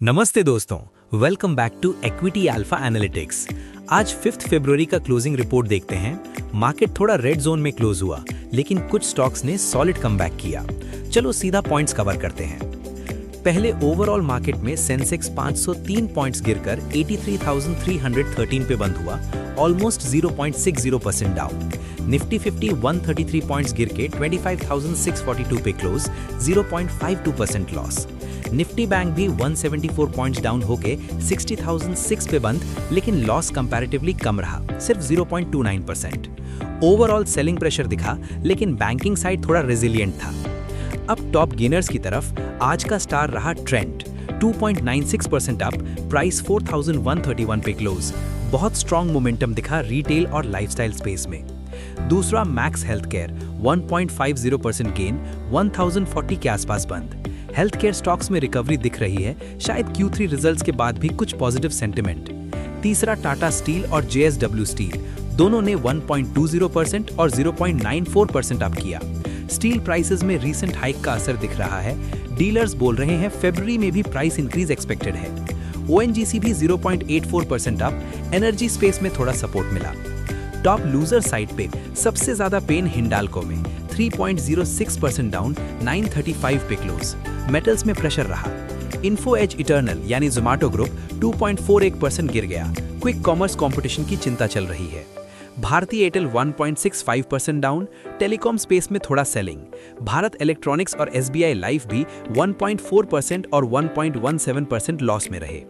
नमस्ते दोस्तों, welcome back to equity alpha analytics. आज 5 फरवरी का क्लोजिंग रिपोर्ट देखते हैं। मार्केट थोड़ा रेड जोन में क्लोज हुआ, लेकिन कुछ स्टॉक्स ने सॉलिड कमबैक किया। चलो सीधा पॉइंट्स कवर करते हैं। पहले ओवरऑल मार्केट में सेंसेक्स 503 पॉइंट्स गिरकर 83,313 पे बंद हुआ, ऑलमोस्ट 0.60% डाउन। निफ्टी 50 133 पॉइंट्स गिर के 25,642 पे क्लोज, 0.52% लॉस। निफ्टी बैंक भी 174 पॉइंट्स डाउन होके 60,006 पे बंद, लेकिन लॉस कंपैरेटिवली कम रहा, सिर्फ 0.29%। ओवरऑल सेलिंग प्रेशर दिखा, लेकिन बैंकिंग साइड थोड़ा रेजिलिएंट था। अब टॉप गेनर्स की तरफ आज का स्टार रहा ट्रेंड, 2.96% अप, प्राइस 4,131 पे क्लोज। बहुत स्ट्रॉन्ग मोमेंटम दिखा रिटेल और लाइफस्टाइल स्पेस में। दूसरा मैक्स हेल्थकेयर 1.50% गेन, 1040 के आसपास बंद। हेल्थ केयर स्टॉक्स में रिकवरी दिख रही है, शायद Q3 रिजल्ट्स के बाद भी कुछ पॉजिटिव सेंटिमेंट। तीसरा टाटा स्टील और JSW स्टील, दोनों ने 1.20% और 0.94% अप किया। स्टील प्राइसेस में रीसेंट हाइक का असर दिख रहा है। डीलर्स बोल रहे हैं फरवरी में भी प्राइस इंक्रीज एक्सपेक्टेड है। ONGC भी 0.84% अप, एनर्जी स्पेस में थोड़ा सपोर्ट मिला। टॉप लूजर साइड पे सबसे ज्यादा पेन हिंडाल्को में, 3.06% डाउन, 935 पे क्लोज। मेटल्स में प्रेशर रहा। इन्फो एज इटर्नल यानी जोमेटो ग्रुप 2.48% गिर गया। क्विक कॉमर्स कंपटीशन की चिंता चल रही है। Bharti Airtel 1.65% down, telecom space में थोड़ा सेलिंग। भारत इलेक्ट्रॉनिक्स और SBI लाइफ भी 1.4% और 1.17% लॉस में रहे।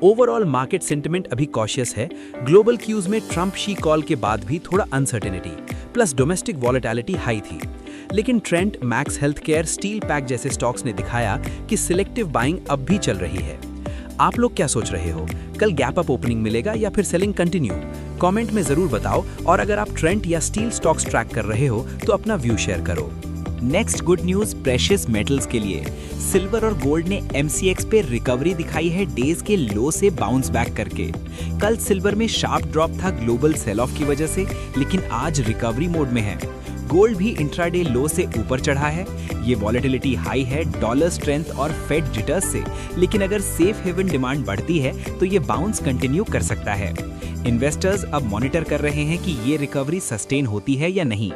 ओवरऑल मार्केट सेंटिमेंट अभी कॉशियस है। ग्लोबल क्यूज में ट्रंप शी कॉल के बाद भी थोड़ा uncertainty, plus domestic volatility high थी। लेकिन Trent, Max Healthcare, steel pack जैसे स्टॉक्स ने दिखाया कि सिलेक्टिव बाइंग अब भी चल रही है। आप लोग क्या सोच रहे हो? कल गैप अप ओपनिंग मिलेगा या फिर सेलिंग कंटिन्यू? कमेंट में जरूर बताओ, और अगर आप ट्रेंड या स्टील स्टॉक्स ट्रैक कर रहे हो तो अपना व्यू शेयर करो। Next good news precious metals के लिए। सिल्वर और गोल्ड ने MCX पे रिकवरी दिखाई है डेज के लो से बाउंस बैक करके। कल सिल्वर में शार्प ड्रॉप था ग्लोबल सेल ऑफ की वजह से, लेकिन आज रिकवरी मोड में है। गोल्ड भी इंट्राडे लो से ऊपर चढ़ा है। ये वॉलेटिलिटी हाई है डॉलर स्ट्रेंथ और फेड जिटर्स से, लेकिन अगर सेफ हेवन डिमांड बढ़ती है तो ये बाउंस कंटिन्यू कर सकता है। इन्वेस्टर्स अब मॉनिटर कर रहे हैं कि ये रिकवरी सस्टेन होती है या नहीं।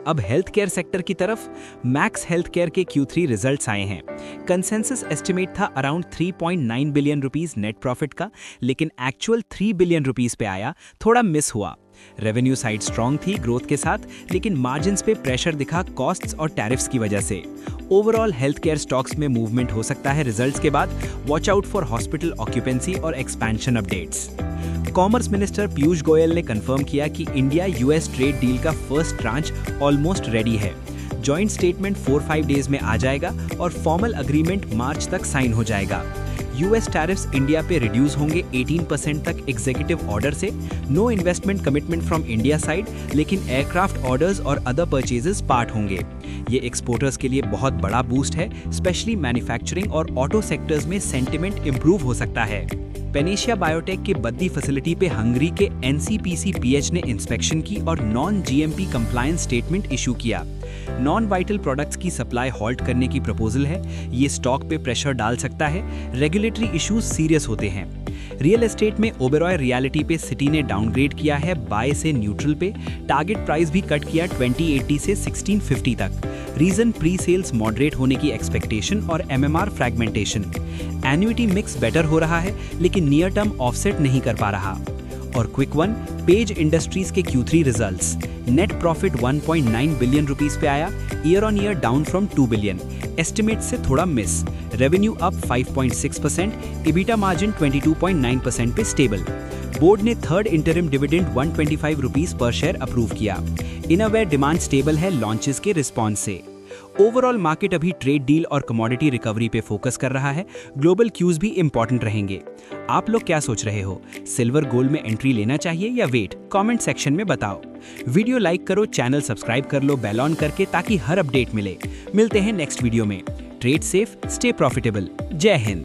अब हेल्थ केयर सेक्टर की तरफ, मैक्स हेल्थ केयर के Q3 रिजल्ट्स आए हैं। कंसेंसस एस्टिमेट था around 3.9 billion rupees net profit का, लेकिन एक्चुअल 3 बिलियन रुपीस पे आया, थोड़ा मिस हुआ। रेवेन्यू साइड स्ट्रॉन्ग थी ग्रोथ के साथ, लेकिन मार्जिन्स पे प्रेशर दिखा कॉस्ट्स और टैरिफ्स की वजह से। ओवरऑल हेल्थ केयर स्टॉक्स में मूवमेंट हो सकता है रिजल्ट्स के बाद। Watch out for hospital occupancy और expansion updates. Commerce minister Piyush Goyal ने कंफर्म किया कि इंडिया US ट्रेड डील का फर्स्ट ट्रांच ऑलमोस्ट रेडी है। जॉइंट स्टेटमेंट 4-5 डेज में आ जाएगा और फॉर्मल अग्रीमेंट मार्च तक साइन हो जाएगा। US टैरिफ्स इंडिया पे रिड्यूस होंगे 18% तक एग्जीक्यूटिव ऑर्डर से। No investment commitment from India side, लेकिन एयरक्राफ्ट ऑर्डर्स और अदर परचेजेस पार्ट होंगे। ये एक्सपोर्टर्स के लिए बहुत बड़ा बूस्ट है, स्पेशली मैन्युफैक्चरिंग और ऑटो सेक्टर्स में सेंटिमेंट इंप्रूव हो सकता है। पेनेशिया बायोटेक के बद्दी फैसिलिटी पे हंगरी के NCPC/PH ने इंस्पेक्शन की और non GMP compliance statement issue किया। नॉन वाइटल प्रोडक्ट्स की सप्लाई हॉल्ट करने की प्रपोजल है। ये स्टॉक पे प्रेशर डाल सकता है। रेगुलेटरी इश्यूज सीरियस होते हैं। रियल एस्टेट में ओबेरॉय रियलिटी पे सिटी ने डाउनग्रेड किया है बाय से न्यूट्रल पे। टारगेट प्राइस भी कट किया 2080 से 1650 तक। रीजन प्री सेल्स मॉडरेट होने की एक्सपेक्टेशन और MMR fragmentation. Annuity mix better हो रहा है, लेकिन नियर टर्म ऑफसेट नहीं कर पा रहा। और क्विक वन, पेज इंडस्ट्रीज के Q3 results. Net profit 1.9 billion rupees पे आया, year on year down from 2 billion, estimate से थोड़ा miss. Revenue up 5.6%, EBITDA margin 22.9% पे स्टेबल। बोर्ड ने थर्ड इंटरिम डिविडेंड 125 रुपीस पर शेयर अप्रूव किया। इनरवेयर डिमांड स्टेबल है लॉन्चेस के रिस्पॉन्स से। ओवरऑल मार्केट अभी ट्रेड डील और कमोडिटी रिकवरी पे फोकस कर रहा है। ग्लोबल क्यूज भी इंपॉर्टेंट रहेंगे। आप लोग क्या सोच रहे हो? सिल्वर गोल्ड में एंट्री लेना चाहिए या वेट? कमेंट सेक्शन में बताओ। वीडियो लाइक करो, चैनल सब्सक्राइब कर लो बेल ऑन करके, ताकि हर अपडेट मिले। मिलते हैं नेक्स्ट वीडियो में। Trade safe, stay profitable. जय हिंद।